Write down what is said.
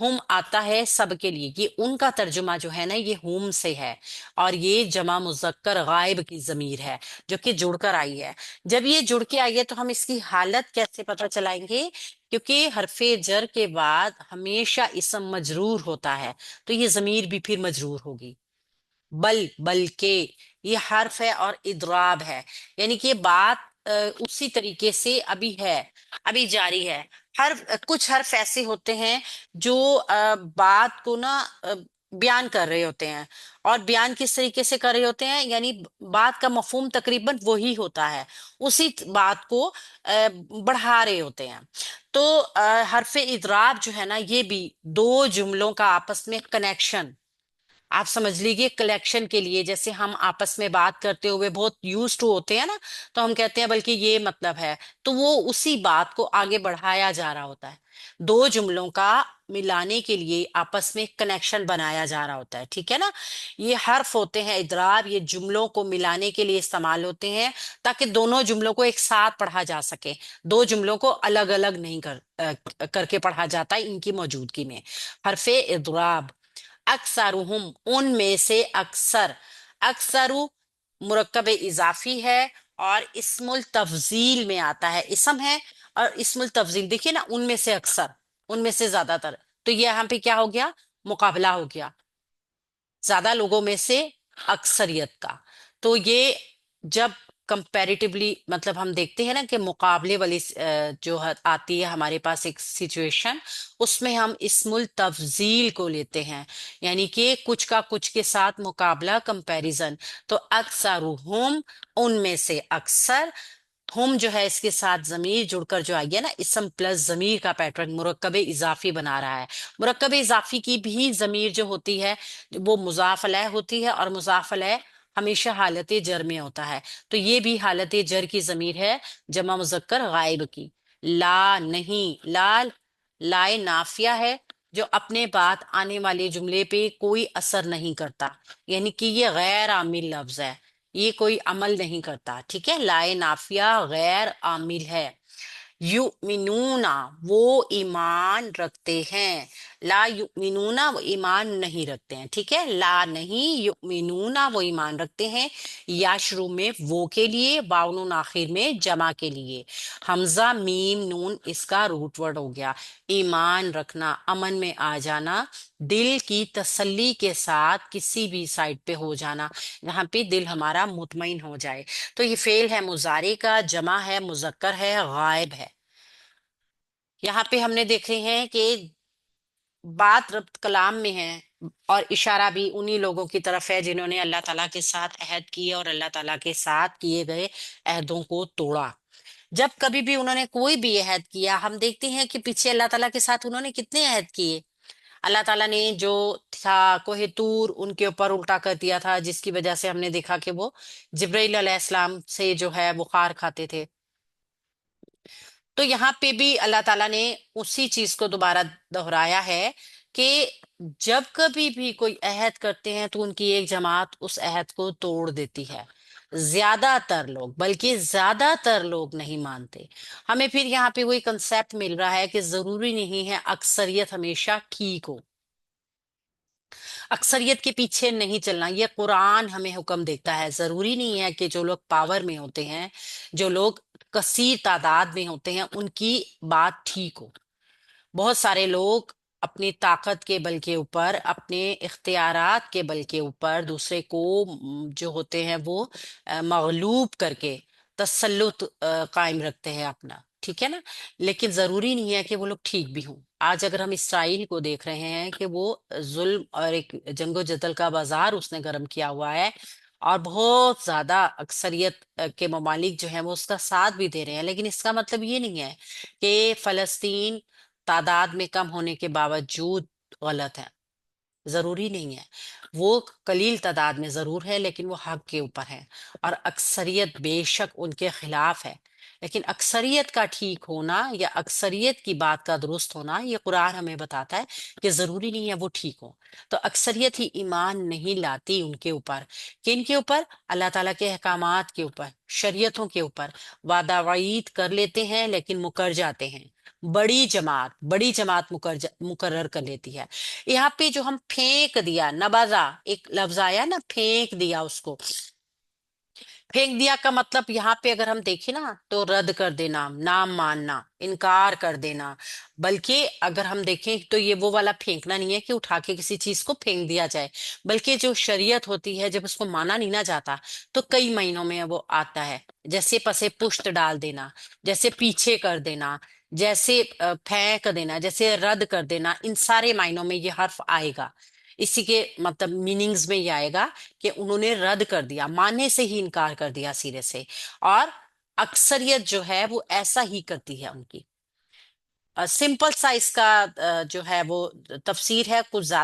ہم آتا ہے سب کے لیے، یہ ان کا ترجمہ جو ہے نا یہ ہم سے ہے، اور یہ جمع مذکر غائب کی ضمیر ہے جو کہ جڑ کر آئی ہے۔ جب یہ جڑ کے آئی ہے تو ہم اس کی حالت کیسے پتہ چلائیں گے؟ کیونکہ حرف جر کے بعد ہمیشہ اسم مجرور ہوتا ہے، تو یہ ضمیر بھی پھر مجرور ہوگی۔ بلکہ یہ حرف ہے اور اضراب ہے، یعنی کہ بات اسی طریقے سے ابھی ہے، ابھی جاری ہے۔ کچھ حرف ایسے ہوتے ہیں جو بات کو نا بیان کر رہے ہوتے ہیں، اور بیان کس طریقے سے کر رہے ہوتے ہیں، یعنی بات کا مفہوم تقریباً وہی ہوتا ہے، اسی بات کو بڑھا رہے ہوتے ہیں۔ تو حرف اضراب جو ہے نا یہ بھی دو جملوں کا آپس میں کنیکشن، آپ سمجھ لیجیے کلیکشن کے لیے، جیسے ہم آپس میں بات کرتے ہوئے بہت یوز ٹو ہوتے ہیں نا، تو ہم کہتے ہیں بلکہ یہ مطلب ہے، تو وہ اسی بات کو آگے بڑھایا جا رہا ہوتا ہے، دو جملوں کا ملانے کے لیے آپس میں کنیکشن بنایا جا رہا ہوتا ہے، ٹھیک ہے نا۔ یہ حرف ہوتے ہیں اضراب، یہ جملوں کو ملانے کے لیے استعمال ہوتے ہیں تاکہ دونوں جملوں کو ایک ساتھ پڑھا جا سکے، دو جملوں کو الگ الگ نہیں کر کے پڑھا جاتا ان کی موجودگی میں۔ حرف اضراب، اکثرہم ان میں سے اکثر، اکثرو مرکب اضافی ہے اور اسم التفضیل میں آتا ہے، اسم ہے اور اسم التفضیل، دیکھیے نا، ان میں سے اکثر، ان میں سے زیادہ تر، تو یہ یہاں پہ کیا ہو گیا؟ مقابلہ ہو گیا، زیادہ لوگوں میں سے اکثریت کا۔ تو یہ جب کمپیریٹیولی مطلب ہم دیکھتے ہیں نا کہ مقابلے والی جو آتی ہے ہمارے پاس ایک سچویشن، اس میں ہم اسم التفضیل کو لیتے ہیں، یعنی کہ کچھ کا کچھ کے ساتھ مقابلہ، کمپیریزن۔ تو اکثرہم ان میں سے اکثر، ہم جو ہے اس کے ساتھ ضمیر جڑ کر جو آئی ہے نا، اسم پلس ضمیر کا پیٹرن مرکب اضافی بنا رہا ہے۔ مرکب اضافی کی بھی ضمیر جو ہوتی ہے وہ مضاف الیہ ہوتی ہے، اور مضاف الیہ ہمیشہ حالت جر میں ہوتا ہے، تو یہ بھی حالت جر کی ضمیر ہے جمع مذکر غائب کی۔ لا نہیں، لائے نافیہ ہے جو اپنے بعد آنے والے جملے پہ کوئی اثر نہیں کرتا، یعنی کہ یہ غیر عامل لفظ ہے، یہ کوئی عمل نہیں کرتا، ٹھیک ہے، لائے نافیہ غیر عامل ہے۔ یؤمنون وہ ایمان رکھتے ہیں، لا یؤمنون وہ ایمان نہیں رکھتے ہیں، ٹھیک ہے، لا نہیں، یؤمنون وہ ایمان رکھتے ہیں، یا شروع میں وہ کے لیے، واو نون آخر میں جمع کے لیے، حمزہ میم نون اس کا روٹ ورڈ ہو گیا۔ ایمان رکھنا، امن میں آ جانا، دل کی تسلی کے ساتھ کسی بھی سائٹ پہ ہو جانا، یہاں پہ دل ہمارا مطمئن ہو جائے، تو یہ فعل ہے مضارع کا، جمع ہے، مذکر ہے، غائب ہے۔ یہاں پہ ہم نے دیکھے ہیں کہ بات ربط کلام میں ہے، اور اشارہ بھی انہی لوگوں کی طرف ہے جنہوں نے اللہ تعالیٰ کے ساتھ عہد کیے اور اللہ تعالیٰ کے ساتھ کیے گئے عہدوں کو توڑا۔ جب کبھی بھی انہوں نے کوئی بھی عہد کیا، ہم دیکھتے ہیں کہ پیچھے اللہ تعالیٰ کے ساتھ انہوں نے کتنے عہد کیے۔ اللہ تعالیٰ نے جو تھا کوہ طور ان کے اوپر الٹا کر دیا تھا، جس کی وجہ سے ہم نے دیکھا کہ وہ جبرائیل علیہ السلام سے جو ہے بخار کھاتے تھے۔ تو یہاں پہ بھی اللہ تعالیٰ نے اسی چیز کو دوبارہ دہرایا ہے کہ جب کبھی بھی کوئی عہد کرتے ہیں تو ان کی ایک جماعت اس عہد کو توڑ دیتی ہے، زیادہ تر لوگ، بلکہ زیادہ تر لوگ نہیں مانتے۔ ہمیں پھر یہاں پہ وہی کنسیپٹ مل رہا ہے کہ ضروری نہیں ہے اکثریت ہمیشہ ٹھیک ہو، اکثریت کے پیچھے نہیں چلنا، یہ قرآن ہمیں حکم دیتا ہے۔ ضروری نہیں ہے کہ جو لوگ پاور میں ہوتے ہیں، جو لوگ کثیر تعداد میں ہوتے ہیں، ان کی بات ٹھیک ہو۔ بہت سارے لوگ اپنی طاقت کے بل کے اوپر، اپنے اختیارات کے بل کے اوپر دوسرے کو جو ہوتے ہیں وہ مغلوب کر کے تسلط قائم رکھتے ہیں اپنا، ٹھیک ہے نا، لیکن ضروری نہیں ہے کہ وہ لوگ ٹھیک بھی ہوں۔ آج اگر ہم اسرائیل کو دیکھ رہے ہیں کہ وہ ظلم اور ایک جنگ و جدل کا بازار اس نے گرم کیا ہوا ہے، اور بہت زیادہ اکثریت کے ممالک جو ہیں وہ اس کا ساتھ بھی دے رہے ہیں، لیکن اس کا مطلب یہ نہیں ہے کہ فلسطین تعداد میں کم ہونے کے باوجود غلط ہے، ضروری نہیں ہے۔ وہ قلیل تعداد میں ضرور ہے لیکن وہ حق کے اوپر ہے، اور اکثریت بے شک ان کے خلاف ہے، لیکن اکثریت کا ٹھیک ہونا یا اکثریت کی بات کا درست ہونا، یہ قرآن ہمیں بتاتا ہے کہ ضروری نہیں ہے وہ ٹھیک ہو۔ تو اکثریت ہی ایمان نہیں لاتی ان کے اوپر، کن کے اوپر؟ اللہ تعالیٰ کے احکامات کے اوپر، شریعتوں کے اوپر، وعدہ وعید کر لیتے ہیں لیکن مکر جاتے ہیں، بڑی جماعت مقرر کر لیتی ہے. یہاں پہ جو ہم پھینک دیا، نبذا ایک لفظ آیا نا، پھینک دیا اس کو. پھینک دیا کا مطلب یہاں پہ اگر ہم دیکھیں نا تو رد کر دینا، نہ ماننا، انکار کر دینا. بلکہ اگر ہم دیکھیں تو یہ وہ والا پھینکنا نہیں ہے کہ اٹھا کے کسی چیز کو پھینک دیا جائے، بلکہ جو شریعت ہوتی ہے جب اس کو مانا نہیں نہ جاتا تو کئی معنوں میں وہ آتا ہے. جیسے پسے پشت ڈال دینا، جیسے پیچھے کر دینا، جیسے پھینک دینا، جیسے رد کر دینا، ان سارے معنوں میں یہ حرف آئے گا. اسی کے مطلب میننگز میں یہ آئے گا کہ انہوں نے رد کر دیا، ماننے سے ہی انکار کر دیا سرے سے. اور اکثریت جو ہے وہ ایسا ہی کرتی ہے ان کی. سمپل سا اس کا جو ہے وہ تفسیر ہے، کچھ زیادہ